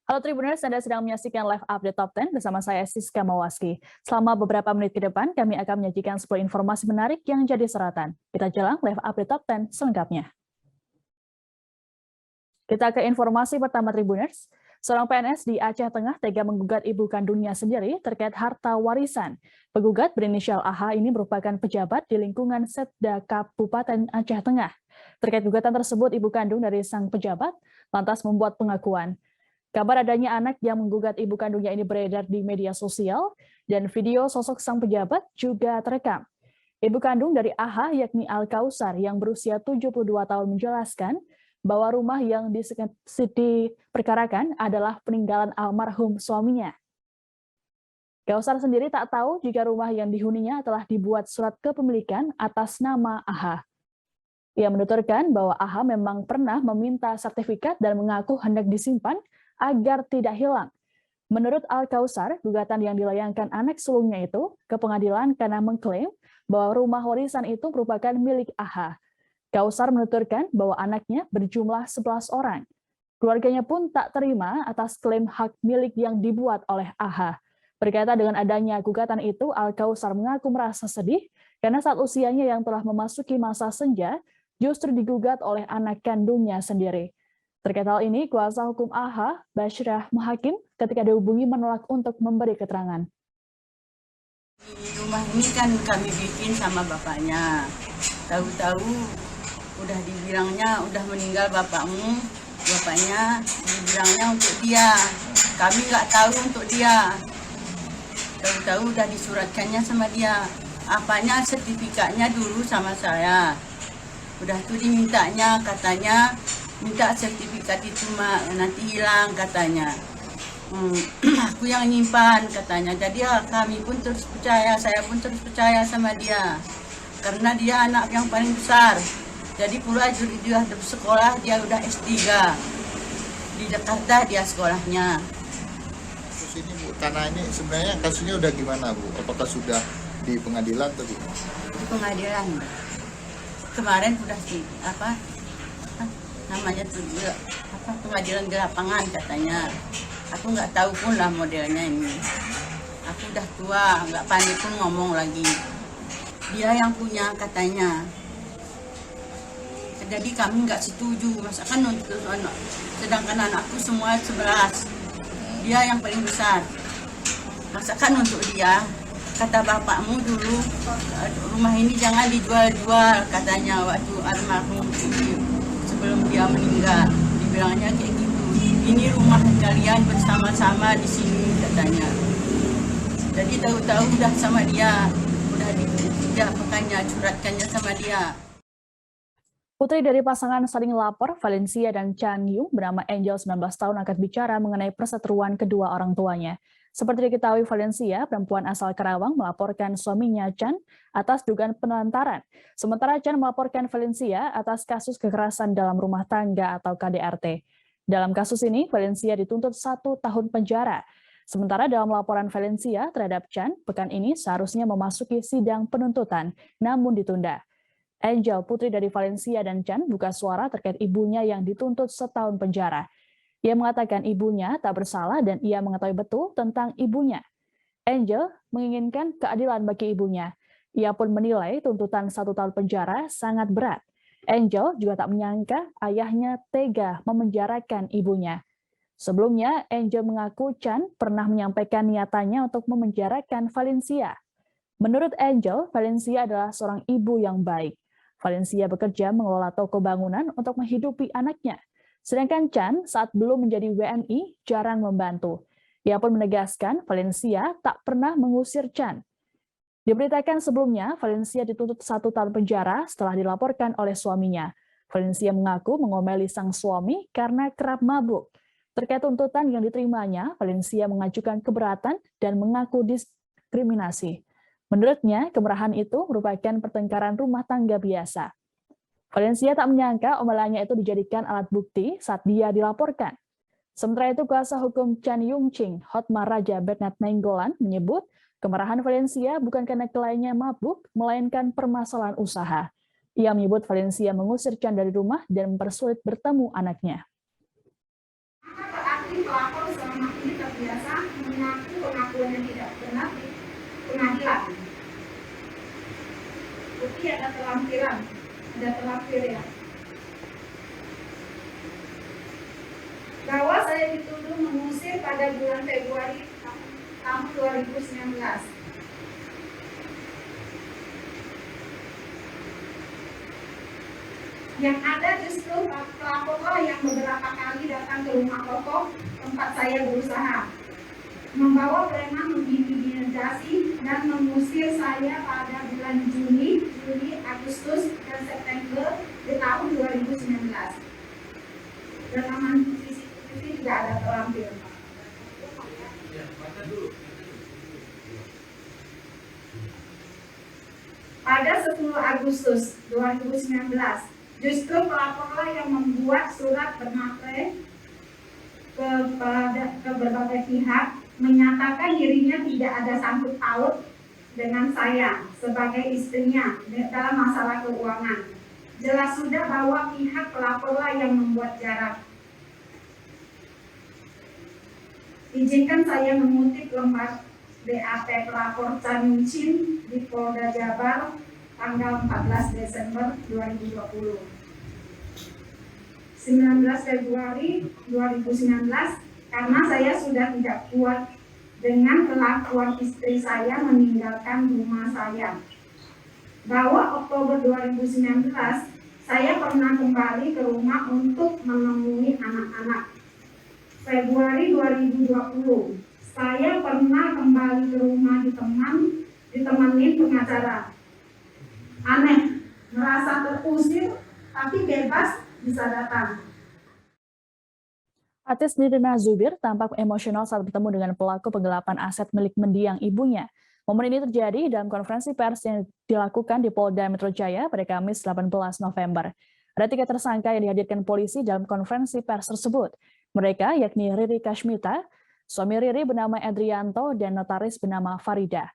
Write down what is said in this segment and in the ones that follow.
Halo Tribuners, Anda sedang menyaksikan Live Update Top 10 bersama saya Siska Mawaski. Selama beberapa menit ke depan, kami akan menyajikan 10 informasi menarik yang jadi sorotan. Kita jelang Live Update Top 10 selengkapnya. Kita ke informasi pertama Tribuners. Seorang PNS di Aceh Tengah tega menggugat ibu kandungnya sendiri terkait harta warisan. Penggugat berinisial AH ini merupakan pejabat di lingkungan Setda Kabupaten Aceh Tengah. Terkait gugatan tersebut, ibu kandung dari sang pejabat lantas membuat pengakuan. Kabar adanya anak yang menggugat ibu kandungnya ini beredar di media sosial, dan video sosok sang pejabat juga terekam. Ibu kandung dari AH yakni Al-Kausar yang berusia 72 tahun menjelaskan bahwa rumah yang diperkarakan adalah peninggalan almarhum suaminya. Kausar sendiri tak tahu jika rumah yang dihuninya telah dibuat surat kepemilikan atas nama AH. Ia menuturkan bahwa AH memang pernah meminta sertifikat dan mengaku hendak disimpan agar tidak hilang. Menurut Al-Kausar, gugatan yang dilayangkan anak sulungnya itu ke pengadilan karena mengklaim bahwa rumah warisan itu merupakan milik AH. Kausar menuturkan bahwa anaknya berjumlah 11 orang. Keluarganya pun tak terima atas klaim hak milik yang dibuat oleh AH. Berkaitan dengan adanya gugatan itu, Al-Kausar mengaku merasa sedih karena saat usianya yang telah memasuki masa senja, justru digugat oleh anak kandungnya sendiri. Terkait hal ini, kuasa hukum AH, Basyrah Muhakim, ketika dihubungi menolak untuk memberi keterangan. Di rumah ini kan kami bikin sama bapaknya. Tahu-tahu udah dibilangnya udah meninggal bapakmu, bapaknya dibilangnya untuk dia. Kami nggak tahu untuk dia. Tahu-tahu udah disuratkannya sama dia. Apanya sertifikatnya dulu sama saya. Udah tuh dimintanya katanya minta sertifikat itu nanti hilang katanya. Aku yang nyimpan katanya. Jadi ya, kami pun terus percaya, saya pun terus percaya sama dia. Karena dia anak yang paling besar. Jadi pula dia sekolah, dia udah S3. Di Jakarta dia sekolahnya. Terus ini Bu, tanah ini sebenarnya kasusnya udah gimana Bu? Apakah sudah di pengadilan atau gimana? Di pengadilan. Kemarin udah namanya tuh pengadilan di lapangan katanya. Aku nggak tahu pun lah modelnya ini. Aku udah tua, nggak pandai pun ngomong lagi. Dia yang punya katanya. Jadi kami nggak setuju, masakan untuk anak. Sedangkan anakku semua 11. Dia yang paling besar. Masakan untuk dia. Kata bapakmu dulu, rumah ini jangan dijual-jual katanya waktu almarhum sebelum dia meninggal. Dibilangnya kayak gitu. Ini rumah kalian bersama-sama di sini katanya. Jadi tahu-tahu udah sama dia, udah pekannya suratkannya sama dia. Putri dari pasangan saling lapor, Valencia dan Chan Yung bernama Angel 19 tahun angkat bicara mengenai perseteruan kedua orang tuanya. Seperti diketahui, Valencia, perempuan asal Karawang, melaporkan suaminya Chan atas dugaan penelantaran. Sementara Chan melaporkan Valencia atas kasus kekerasan dalam rumah tangga atau KDRT. Dalam kasus ini, Valencia dituntut 1 tahun penjara. Sementara dalam laporan Valencia terhadap Chan, pekan ini seharusnya memasuki sidang penuntutan, namun ditunda. Angel, putri dari Valencia dan Chan, buka suara terkait ibunya yang dituntut 1 tahun penjara. Ia mengatakan ibunya tak bersalah dan ia mengetahui betul tentang ibunya. Angel menginginkan keadilan bagi ibunya. Ia pun menilai tuntutan 1 tahun penjara sangat berat. Angel juga tak menyangka ayahnya tega memenjarakan ibunya. Sebelumnya, Angel mengaku Chan pernah menyampaikan niatannya untuk memenjarakan Valencia. Menurut Angel, Valencia adalah seorang ibu yang baik. Valencia bekerja mengelola toko bangunan untuk menghidupi anaknya. Sedangkan Chan saat belum menjadi WNI jarang membantu. Ia pun menegaskan Valencia tak pernah mengusir Chan. Diberitakan sebelumnya, Valencia dituntut 1 tahun penjara setelah dilaporkan oleh suaminya. Valencia mengaku mengomeli sang suami karena kerap mabuk. Terkait tuntutan yang diterimanya, Valencia mengajukan keberatan dan mengaku diskriminasi. Menurutnya, kemarahan itu merupakan pertengkaran rumah tangga biasa. Valencia tak menyangka omelannya itu dijadikan alat bukti saat dia dilaporkan. Sementara itu, kuasa hukum Chan Yung Ching, Hotma Raja Bernard Nainggolan, menyebut kemarahan Valencia bukan karena kliennya mabuk, melainkan permasalahan usaha. Ia menyebut Valencia mengusir Chan dari rumah dan mempersulit bertemu anaknya. pelapor selama ini terbiasa mengaku pengakuan yang tidak benar di pengadilan. Bukti ada terlampir ya. Bahwa saya dituduh mengusir pada bulan Februari tahun 2019. Yang ada justru pelaporlah yang beberapa kali datang ke rumah Koko tempat saya berusaha, membawa preman mengintimidasi dan mengusir saya pada bulan Juli, Agustus, dan September di tahun 2019. Rekaman CCTV juga ada terlampir. Pada 10 Agustus 2019, justru pelaporlah yang membuat surat bermaterai ke berbagai pihak menyatakan dirinya tidak ada sangkut paut dengan saya sebagai istrinya dalam masalah keuangan. Jelas sudah bahwa pihak pelaporlah yang membuat jarak. Izinkan saya mengutip lembar BAP pelapor Chan Yun-chin di Polda Jabar tanggal 14 Desember 2020. 19 Februari 2019, karena saya sudah tidak kuat dengan kelakuan istri saya meninggalkan rumah saya. Bahwa Oktober 2019, saya pernah kembali ke rumah untuk menemui anak-anak. Februari 2020, saya pernah kembali ke rumah ditemani pengacara. Aneh, merasa terusir tapi bebas bisa datang. Artis Nirina Zubir tampak emosional saat bertemu dengan pelaku penggelapan aset milik mendiang ibunya. Momen ini terjadi dalam konferensi pers yang dilakukan di Polda Metro Jaya pada Kamis 18 November. Ada 3 tersangka yang dihadirkan polisi dalam konferensi pers tersebut. Mereka yakni Riri Kashmita, suami Riri bernama Edrianto, dan notaris bernama Farida.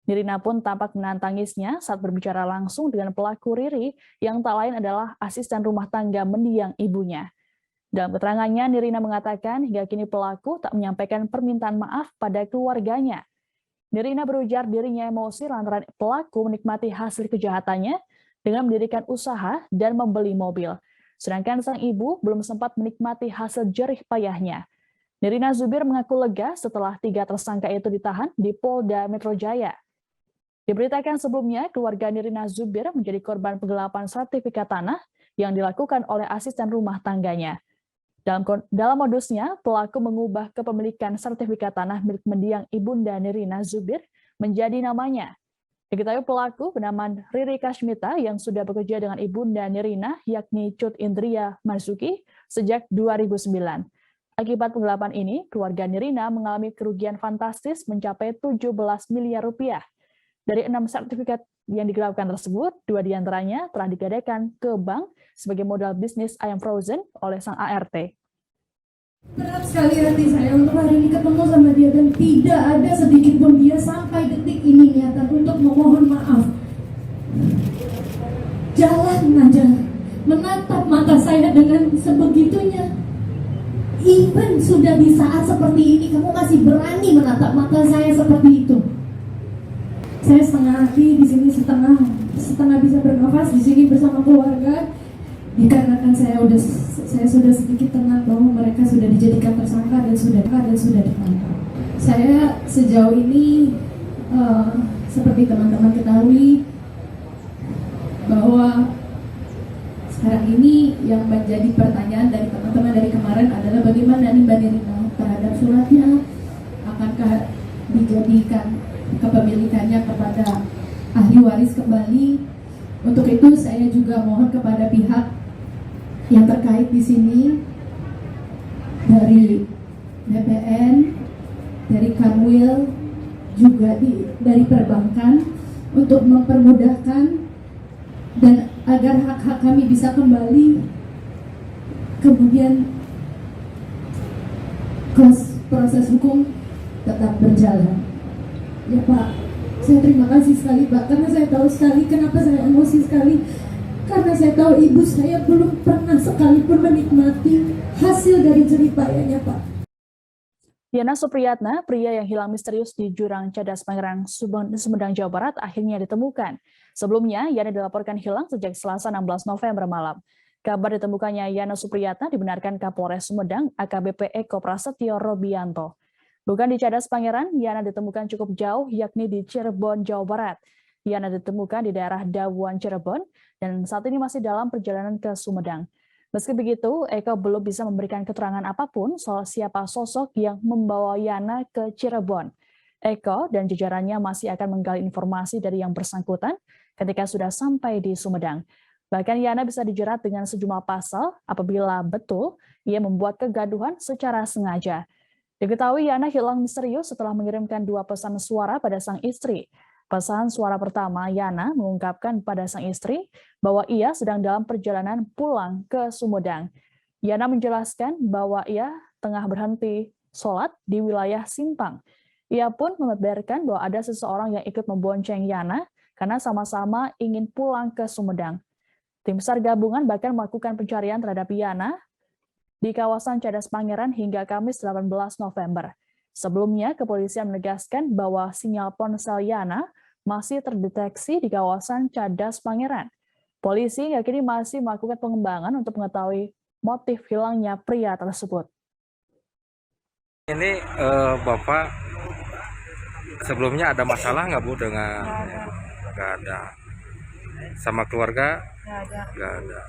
Nirina pun tampak menantangisnya saat berbicara langsung dengan pelaku Riri yang tak lain adalah asisten rumah tangga mendiang ibunya. Dalam keterangannya, Nirina mengatakan hingga kini pelaku tak menyampaikan permintaan maaf pada keluarganya. Nirina berujar dirinya emosi lantaran pelaku menikmati hasil kejahatannya dengan mendirikan usaha dan membeli mobil. Sedangkan sang ibu belum sempat menikmati hasil jerih payahnya. Nirina Zubir mengaku lega setelah 3 tersangka itu ditahan di Polda Metro Jaya. Diberitakan sebelumnya, keluarga Nirina Zubir menjadi korban penggelapan sertifikat tanah yang dilakukan oleh asisten rumah tangganya. Dalam modusnya, pelaku mengubah kepemilikan sertifikat tanah milik mendiang ibunda Nirina Zubir menjadi namanya. Diketahui pelaku bernama Riri Kashmita yang sudah bekerja dengan ibunda Nirina, yakni Cut Indria Marzuki, sejak 2009. Akibat penggelapan ini, keluarga Nirina mengalami kerugian fantastis mencapai 17 miliar rupiah. Dari 6 sertifikat yang digelapkan tersebut, 2 diantaranya telah digadaikan ke bank sebagai modal bisnis ayam frozen oleh sang ART. Berat sekali hati saya untuk hari ini ketemu sama dia dan tidak ada sedikit pun dia sampai detik ini niatan untuk memohon maaf. Jalan aja, menatap mata saya dengan sebegitunya. Even sudah di saat seperti ini, kamu masih berani menatap mata saya seperti itu. Saya setengah hati di sini, setengah bisa bernafas di sini bersama keluarga. Dikarenakan saya sudah sedikit tenang bahwa mereka sudah dijadikan tersangka dan sudah ditangkap. Saya sejauh ini seperti teman-teman ketahui bahwa sekarang ini yang menjadi pertanyaan dari teman-teman dari kemarin adalah bagaimana nih Mbak Nirina terhadap suratnya, akankah dijadikan kepemilikannya kepada ahli waris kembali. Untuk itu saya juga mohon kepada pihak yang terkait di sini dari BPN, dari Kanwil, juga dari perbankan untuk mempermudahkan dan agar hak-hak kami bisa kembali, kemudian proses hukum tetap berjalan. Ya Pak, saya terima kasih sekali Pak, karena saya tahu sekali kenapa saya emosi sekali. Karena saya tahu ibu saya belum pernah sekalipun menikmati hasil dari jerih payahnya Pak. Yana Supriyatna, pria yang hilang misterius di jurang Cadas Pangerang, Sumedang, Jawa Barat, akhirnya ditemukan. Sebelumnya, Yana dilaporkan hilang sejak Selasa 16 November malam. Kabar ditemukannya Yana Supriyatna dibenarkan Kapolres Sumedang AKBP Eko Prasetyo Robianto. Bukan di Cadas Pangeran, Yana ditemukan cukup jauh, yakni di Cirebon, Jawa Barat. Yana ditemukan di daerah Dawuan, Cirebon, dan saat ini masih dalam perjalanan ke Sumedang. Meski begitu, Eko belum bisa memberikan keterangan apapun soal siapa sosok yang membawa Yana ke Cirebon. Eko dan jajarannya masih akan menggali informasi dari yang bersangkutan ketika sudah sampai di Sumedang. Bahkan Yana bisa dijerat dengan sejumlah pasal apabila betul ia membuat kegaduhan secara sengaja. Diketahui Yana hilang misterius setelah mengirimkan 2 pesan suara pada sang istri. Pesan suara pertama, Yana mengungkapkan pada sang istri bahwa ia sedang dalam perjalanan pulang ke Sumedang. Yana menjelaskan bahwa ia tengah berhenti sholat di wilayah Simpang. Ia pun membeberkan bahwa ada seseorang yang ikut membonceng Yana karena sama-sama ingin pulang ke Sumedang. Tim SAR gabungan bahkan melakukan pencarian terhadap Yana di kawasan Cadas Pangeran hingga Kamis 18 November. Sebelumnya, kepolisian menegaskan bahwa sinyal ponsel Yana masih terdeteksi di kawasan Cadas Pangeran. Polisi hingga kini masih melakukan pengembangan untuk mengetahui motif hilangnya pria tersebut. Ini Bapak sebelumnya ada masalah nggak Bu dengan? Nggak ada. Sama keluarga? Nggak ada.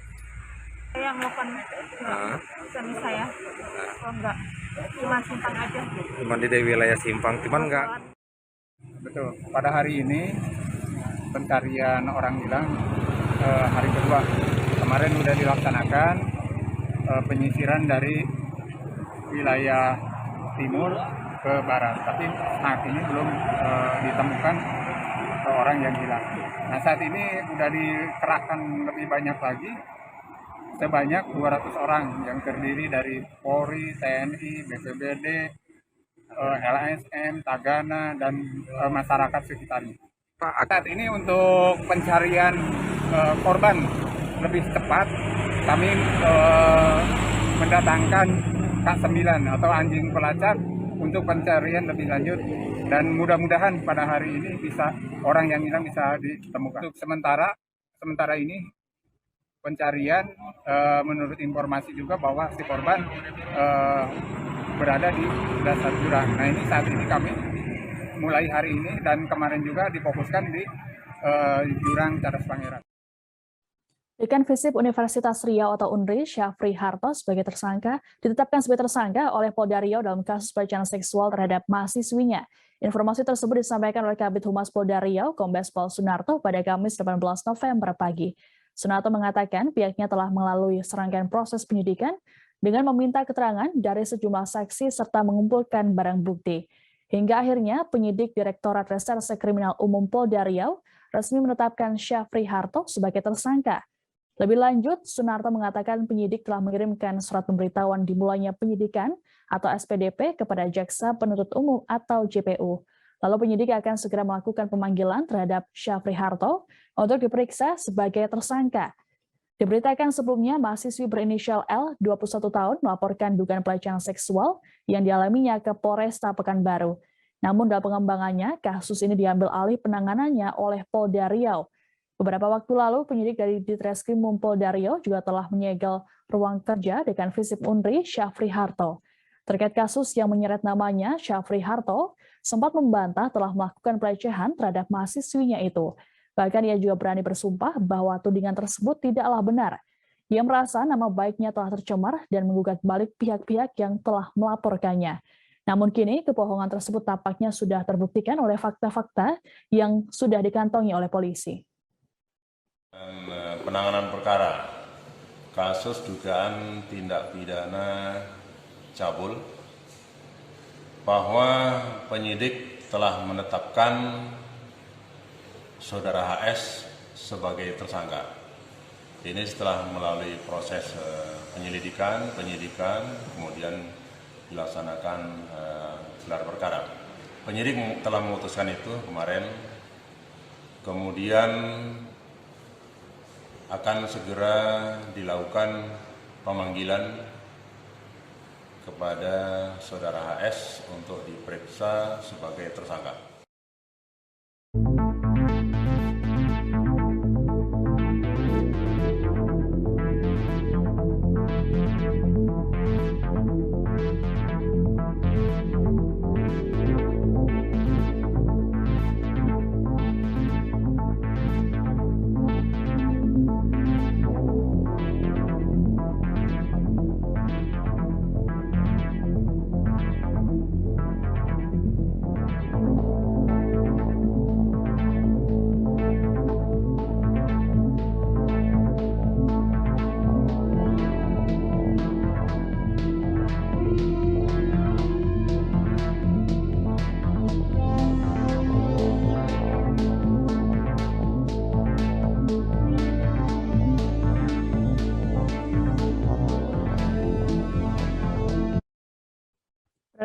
Saya melakukan suami saya, kalau enggak cuma Simpang aja. Cuma di wilayah Simpang, cuman nggak. Betul. Pada hari ini pencarian orang hilang hari kedua. Kemarin sudah dilaksanakan penyisiran dari wilayah timur ke barat, tapi saat ini belum ditemukan orang yang hilang. Nah, saat ini sudah dikerahkan lebih banyak lagi, sebanyak 200 orang yang terdiri dari Polri, TNI, BPBD, LSM, Tagana, dan masyarakat sekitarnya. Saat ini untuk pencarian korban lebih cepat, kami mendatangkan K9 atau anjing pelacak untuk pencarian lebih lanjut, dan mudah-mudahan pada hari ini orang yang hilang bisa ditemukan. Untuk sementara ini pencarian menurut informasi juga bahwa si korban berada di dasar jurang. Nah, ini saat ini kami mulai hari ini dan kemarin juga difokuskan di jurang Cadas Pangeran. Dekan Visip Universitas Riau atau UNRI, Syafri Harto ditetapkan sebagai tersangka oleh Polda Riau dalam kasus pelecehan seksual terhadap mahasiswinya. Informasi tersebut disampaikan oleh Kabid Humas Polda Riau, Kombes Pol Sunarto pada Kamis 18 November pagi. Sunarto mengatakan pihaknya telah melalui serangkaian proses penyidikan dengan meminta keterangan dari sejumlah saksi serta mengumpulkan barang bukti. Hingga akhirnya penyidik Direktorat Reserse Kriminal Umum Polda Riau resmi menetapkan Syafri Harto sebagai tersangka. Lebih lanjut, Sunarto mengatakan penyidik telah mengirimkan surat pemberitahuan dimulainya penyidikan atau SPDP kepada Jaksa Penuntut Umum atau JPU. Lalu penyidik akan segera melakukan pemanggilan terhadap Syafri Harto untuk diperiksa sebagai tersangka. Diberitakan sebelumnya, mahasiswi berinisial L, 21 tahun, melaporkan dugaan pelecehan seksual yang dialaminya ke Polresta Pekanbaru. Namun dalam pengembangannya, kasus ini diambil alih penanganannya oleh Polda Riau. Beberapa waktu lalu, penyidik dari Ditreskrimum Polda Riau juga telah menyegel ruang kerja Dekan Visip UNRI, Syafri Harto. Terkait kasus yang menyeret namanya, Syafri Harto sempat membantah telah melakukan pelecehan terhadap mahasiswinya itu. Bahkan ia juga berani bersumpah bahwa tudingan tersebut tidaklah benar. Ia merasa nama baiknya telah tercemar dan menggugat balik pihak-pihak yang telah melaporkannya. Namun kini kebohongan tersebut tampaknya sudah terbuktikan oleh fakta-fakta yang sudah dikantongi oleh polisi. Penanganan perkara kasus dugaan tindak pidana cabul, bahwa penyidik telah menetapkan Saudara HS sebagai tersangka. Ini setelah melalui proses penyidikan, kemudian dilaksanakan gelar perkara. Penyidik telah memutuskan itu kemarin, kemudian akan segera dilakukan pemanggilan kepada saudara HS untuk diperiksa sebagai tersangka.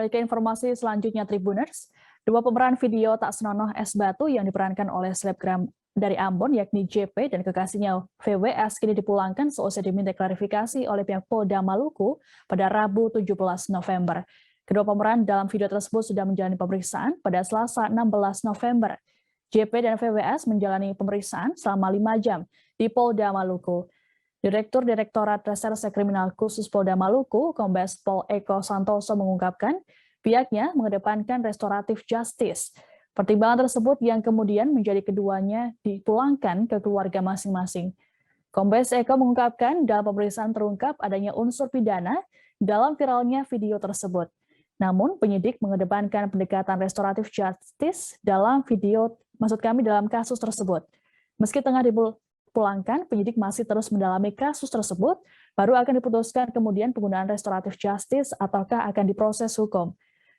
Beralih ke informasi selanjutnya Tribuners, dua pemeran video tak senonoh es batu yang diperankan oleh selebgram dari Ambon yakni JP dan kekasihnya VWS kini dipulangkan seusai diminta klarifikasi oleh pihak Polda Maluku pada Rabu 17 November. Kedua pemeran dalam video tersebut sudah menjalani pemeriksaan pada Selasa 16 November. JP dan VWS menjalani pemeriksaan selama 5 jam di Polda Maluku. Direktur Direktorat Reserse Kriminal Khusus Polda Maluku, Kombes Pol Eko Santoso mengungkapkan pihaknya mengedepankan restoratif justice. Pertimbangan tersebut yang kemudian menjadi keduanya dipulangkan ke keluarga masing-masing. Kombes Eko mengungkapkan dalam pemeriksaan terungkap adanya unsur pidana dalam viralnya video tersebut. Namun penyidik mengedepankan pendekatan restoratif justice dalam dalam kasus tersebut. Meski tengah dipulangkan, penyidik masih terus mendalami kasus tersebut, baru akan diputuskan kemudian penggunaan restoratif justice ataukah akan diproses hukum.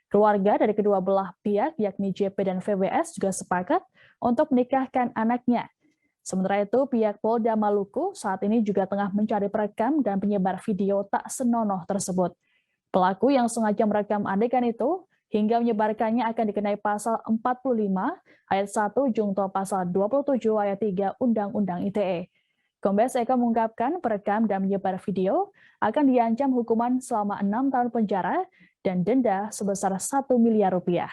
Keluarga dari kedua belah pihak, yakni JP dan VWS juga sepakat untuk menikahkan anaknya. Sementara itu, pihak Polda Maluku saat ini juga tengah mencari perekam dan penyebar video tak senonoh tersebut. Pelaku yang sengaja merekam adegan itu hingga menyebarkannya akan dikenai pasal 45 ayat 1 jungto pasal 27 ayat 3 Undang-Undang ITE. Kombes Eko mengungkapkan perekam dan menyebar video akan diancam hukuman selama 6 tahun penjara dan denda sebesar 1 miliar rupiah.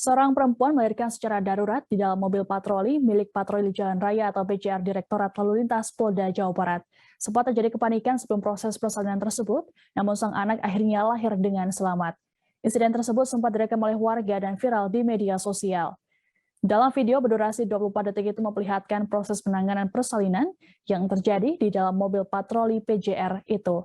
Seorang perempuan melahirkan secara darurat di dalam mobil patroli milik Patroli Jalan Raya atau PJR Direktorat Lalu Lintas Polda Jawa Barat. Sempat terjadi kepanikan sebelum proses persalinan tersebut, namun sang anak akhirnya lahir dengan selamat. Insiden tersebut sempat direkam oleh warga dan viral di media sosial. Dalam video berdurasi 24 detik itu memperlihatkan proses penanganan persalinan yang terjadi di dalam mobil patroli PJR itu.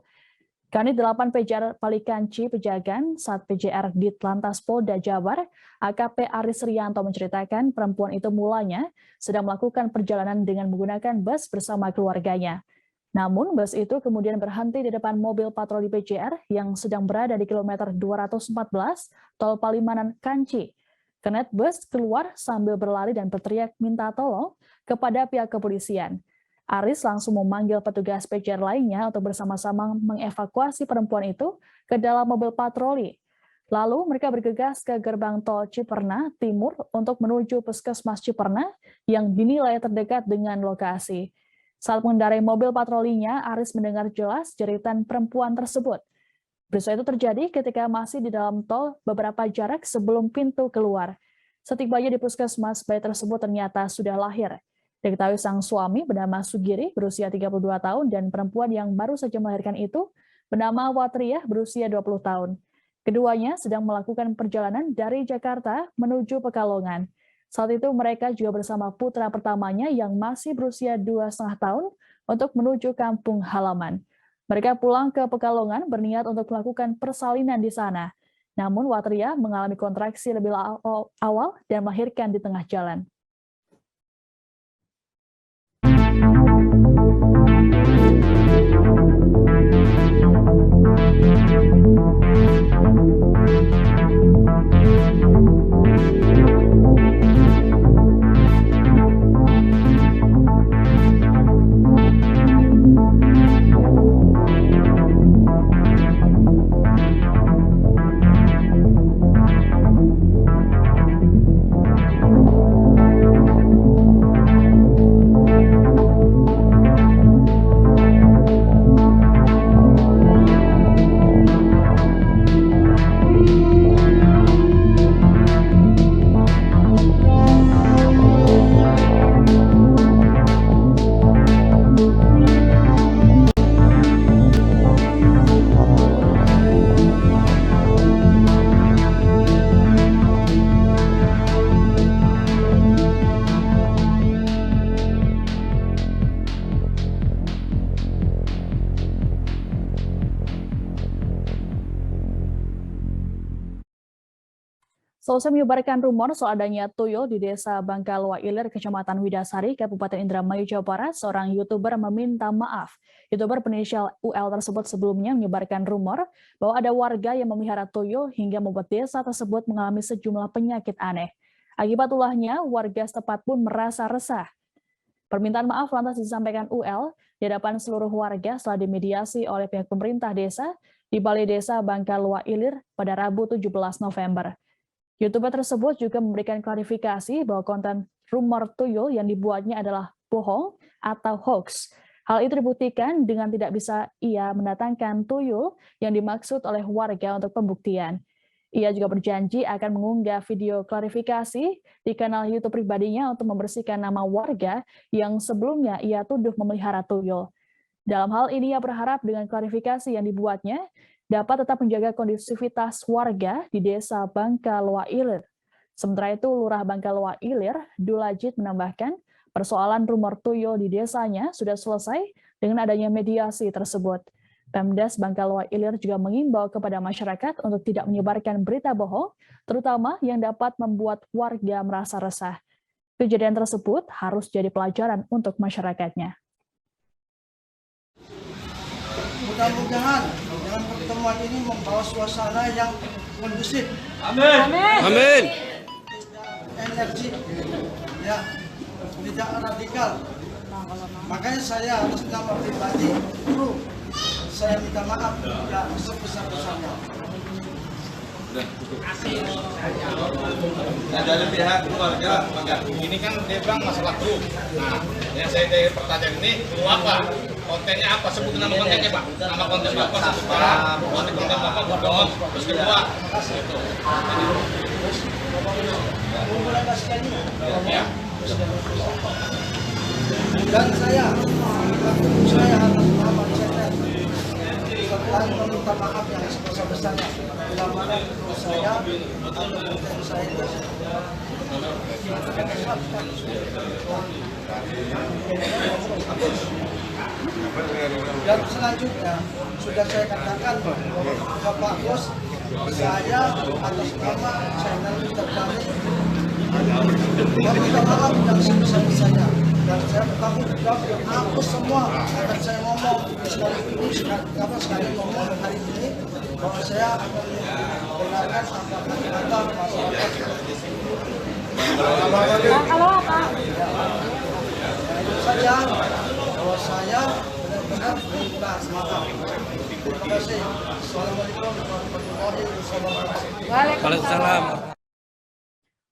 Kanit 8 PJR Palikanci Pejagan saat PJR di Lantas Polda Jabar, AKP Aris Rianto menceritakan perempuan itu mulanya sedang melakukan perjalanan dengan menggunakan bus bersama keluarganya. Namun bus itu kemudian berhenti di depan mobil patroli PJR yang sedang berada di kilometer 214 Tol Palimanan Kanci. Kanit bus keluar sambil berlari dan berteriak minta tolong kepada pihak kepolisian. Aris langsung memanggil petugas PJR lainnya untuk bersama-sama mengevakuasi perempuan itu ke dalam mobil patroli. Lalu mereka bergegas ke gerbang tol Ciperna Timur untuk menuju Puskesmas Ciperna yang dinilai terdekat dengan lokasi. Saat mengendarai mobil patrolinya, Aris mendengar jelas jeritan perempuan tersebut. Peristiwa itu terjadi ketika masih di dalam tol beberapa jarak sebelum pintu keluar. Setibanya di puskesmas, bayi tersebut ternyata sudah lahir. Diketahui sang suami bernama Sugiri berusia 32 tahun dan perempuan yang baru saja melahirkan itu bernama Watriyah berusia 20 tahun. Keduanya sedang melakukan perjalanan dari Jakarta menuju Pekalongan. Saat itu mereka juga bersama putra pertamanya yang masih berusia 2,5 tahun untuk menuju kampung halaman. Mereka pulang ke Pekalongan berniat untuk melakukan persalinan di sana. Namun Watriyah mengalami kontraksi lebih awal dan melahirkan di tengah jalan. Selesai menyebarkan rumor soal adanya tuyul di Desa Bangkalwa Ilir, Kecamatan Widasari, Kabupaten Indramayu, Jawa Barat, seorang YouTuber meminta maaf. YouTuber berinisial UL tersebut sebelumnya menyebarkan rumor bahwa ada warga yang memelihara tuyul hingga membuat desa tersebut mengalami sejumlah penyakit aneh. Akibat ulahnya, warga setempat pun merasa resah. Permintaan maaf lantas disampaikan UL di hadapan seluruh warga setelah dimediasi oleh pihak pemerintah desa di Balai Desa Bangkalwa Ilir pada Rabu 17 November. YouTuber tersebut juga memberikan klarifikasi bahwa konten rumor tuyul yang dibuatnya adalah bohong atau hoax. Hal itu dibuktikan dengan tidak bisa ia mendatangkan tuyul yang dimaksud oleh warga untuk pembuktian. Ia juga berjanji akan mengunggah video klarifikasi di kanal YouTube pribadinya untuk membersihkan nama warga yang sebelumnya ia tuduh memelihara tuyul. Dalam hal ini ia berharap dengan klarifikasi yang dibuatnya dapat tetap menjaga kondusivitas warga di Desa Bangkalwa Ilir. Sementara itu, Lurah Bangkalwa Ilir, Dulajid menambahkan, persoalan rumor tuyul di desanya sudah selesai dengan adanya mediasi tersebut. Pemdas Bangkalwa Ilir juga mengimbau kepada masyarakat untuk tidak menyebarkan berita bohong, terutama yang dapat membuat warga merasa resah. Kejadian tersebut harus jadi pelajaran untuk masyarakatnya. Mudah-mudahan dengan pertemuan ini membawa suasana yang kondusif. Amin. Amin. Energi, ya, tidak radikal. Makanya saya atas nama pribadi, guru, saya minta maaf ya sebesar-besarnya. Nah, dari pihak keluarga, ini kan dia bilang masalah grup. Nah, yang saya dari pertanyaan ini, grup apa? Kontennya apa? Sebut nama kontennya, Pak. Nama konten Bapak sebut Pak. Konten Bapak bohong. Terus kedua, itu. Ya. Dan saya atas nama channel setelah meminta maaf yang sebesar-besarnya bila mana saya atau konten saya itu dan selanjutnya sudah saya katakan Bapak Bos, saya atas nama channel terkami meminta maaf yang sebesar-besarnya dan saya bertanggung jawab hapus semua akan saya ngomong sekali ngomong hari ini bahwa saya akan membenarkan apa kata masyarakat. Kalau apa? Itu saja bahwa saya benar-benar minta maaf. Terima kasih. Assalamualaikum warahmatullahi wabarakatuh. Waalaikumsalam.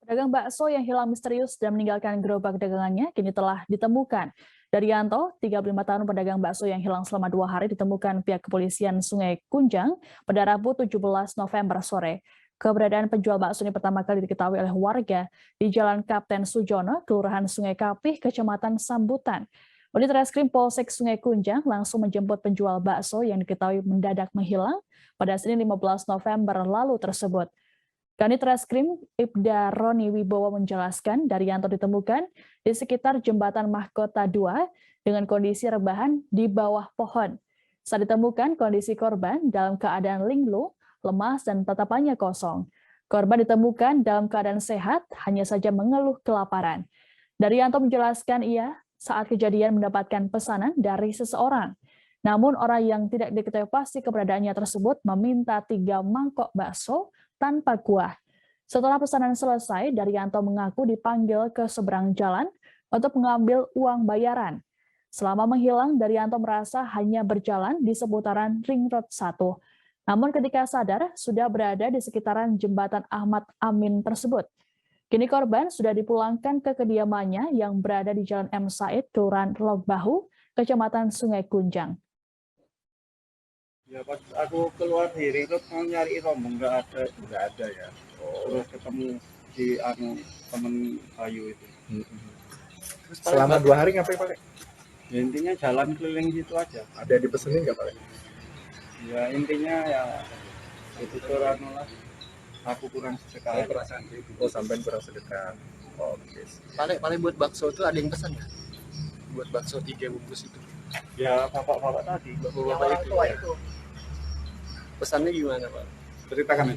Pedagang bakso yang hilang misterius dan meninggalkan gerobak dagangannya kini telah ditemukan. Daryanto, 35 tahun pedagang bakso yang hilang selama 2 hari ditemukan pihak kepolisian Sungai Kunjang pada Rabu 17 November sore. Keberadaan penjual bakso ini pertama kali diketahui oleh warga di Jalan Kapten Sujono, Kelurahan Sungai Kapih, Kecamatan Sambutan. Unit Reskrim Polsek Sungai Kunjang langsung menjemput penjual bakso yang diketahui mendadak menghilang pada Senin 15 November lalu tersebut. Kanit Reskrim Ibda Roni Wibowo menjelaskan Daryanto ditemukan di sekitar Jembatan Mahkota 2 dengan kondisi rebahan di bawah pohon. Saat ditemukan, kondisi korban dalam keadaan linglung, lemas, dan tatapannya kosong. Korban ditemukan dalam keadaan sehat, hanya saja mengeluh kelaparan. Daryanto menjelaskan ia saat kejadian mendapatkan pesanan dari seseorang. Namun orang yang tidak diketahui pasti keberadaannya tersebut meminta 3 mangkok bakso tanpa kuah. Setelah pesanan selesai, Daryanto mengaku dipanggil ke seberang jalan untuk mengambil uang bayaran. Selama menghilang, Daryanto merasa hanya berjalan di seputaran Ring Road 1. Namun ketika sadar, sudah berada di sekitaran jembatan Ahmad Amin tersebut. Kini korban sudah dipulangkan ke kediamannya yang berada di Jalan M. Said, Kelurahan Logbahu, Kecamatan Sungai Kunjang. Ya pas aku keluar dari Ring Road mau nyari rombong nggak ada ya. Terus ketemu di temen Ayu itu. Selama 2 hari ngapain Pak? Ya, intinya jalan keliling gitu aja. Ada dipesenin nggak Pak? Ya intinya ya itu kurang lah. Aku kurang sedekah. Oh sampai kurang sedekah. Oke. Paling buat bakso itu ada yang pesan nggak? Buat bakso 3 bungkus itu. Ya bapak-bapak tadi. Bapak itu. Pesannya gimana Pak? Ceritakan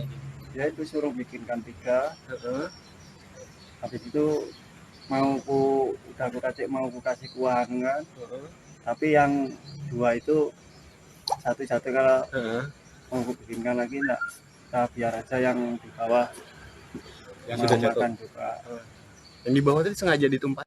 aja. Ya itu suruh bikinkan 3. Habis itu udah aku kasih uang kan. Tapi yang 2 itu satu kalau mau aku bikinkan lagi enggak, kita biar aja yang di bawah yang sudah jatuh juga. Yang di bawah itu sengaja ditumpah.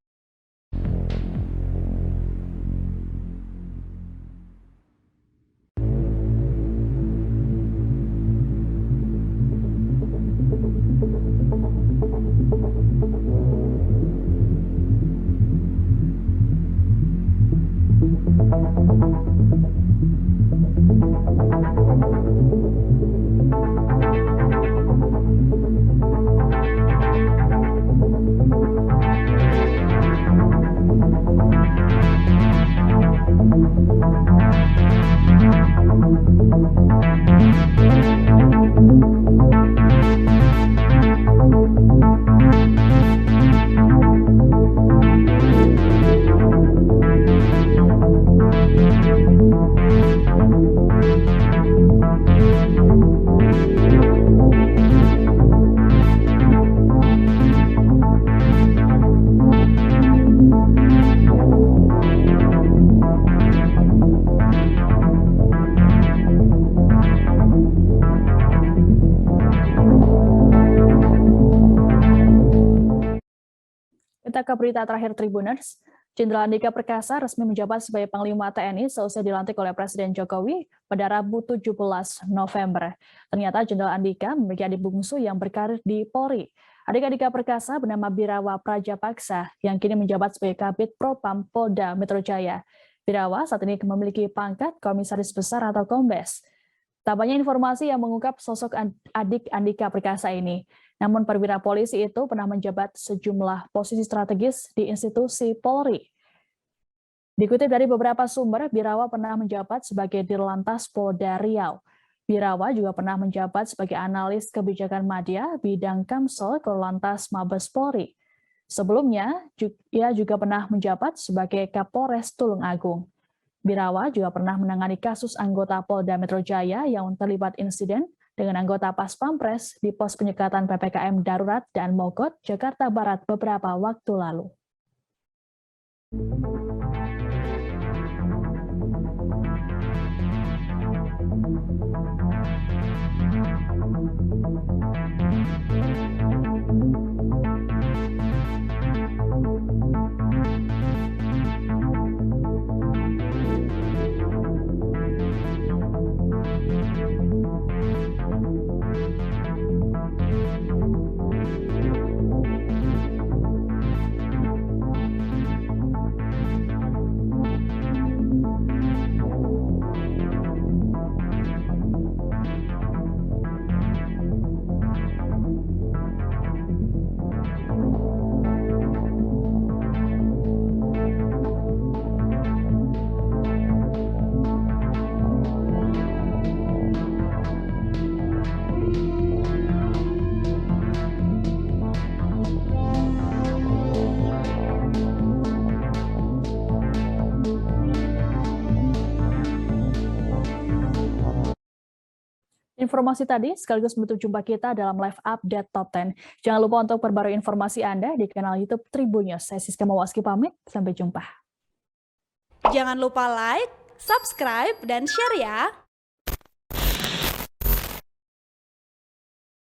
Kita ke berita terakhir Tribuners. Jenderal Andika Perkasa resmi menjabat sebagai Panglima TNI seusai dilantik oleh Presiden Jokowi pada Rabu 17 November. Ternyata Jenderal Andika memiliki adik bungsu yang berkarir di Polri. Adik Andika Perkasa bernama Birawa Prajapaksa yang kini menjabat sebagai Kabid Propam Polda Metro Jaya. Birawa saat ini memiliki pangkat Komisaris Besar atau Kombes. Tak banyak informasi yang mengungkap sosok adik Andika Perkasa ini. Namun perwira polisi itu pernah menjabat sejumlah posisi strategis di institusi Polri. Dikutip dari beberapa sumber, Birawa pernah menjabat sebagai Dirlantas Polda Riau. Birawa juga pernah menjabat sebagai analis kebijakan media bidang Kamsel Korlantas Mabes Polri. Sebelumnya, ia juga pernah menjabat sebagai Kapolres Tulung Agung. Birawa juga pernah menangani kasus anggota Polda Metro Jaya yang terlibat insiden dengan anggota Pas Pampres di pos penyekatan PPKM Darurat dan Mogot, Jakarta Barat beberapa waktu lalu. Informasi tadi sekaligus menutup jumpa kita dalam live update Top 10. Jangan lupa untuk perbarui informasi Anda di kanal YouTube Tribun News. Saya Siska Mawaski pamit, sampai jumpa. Jangan lupa like, subscribe, dan share ya.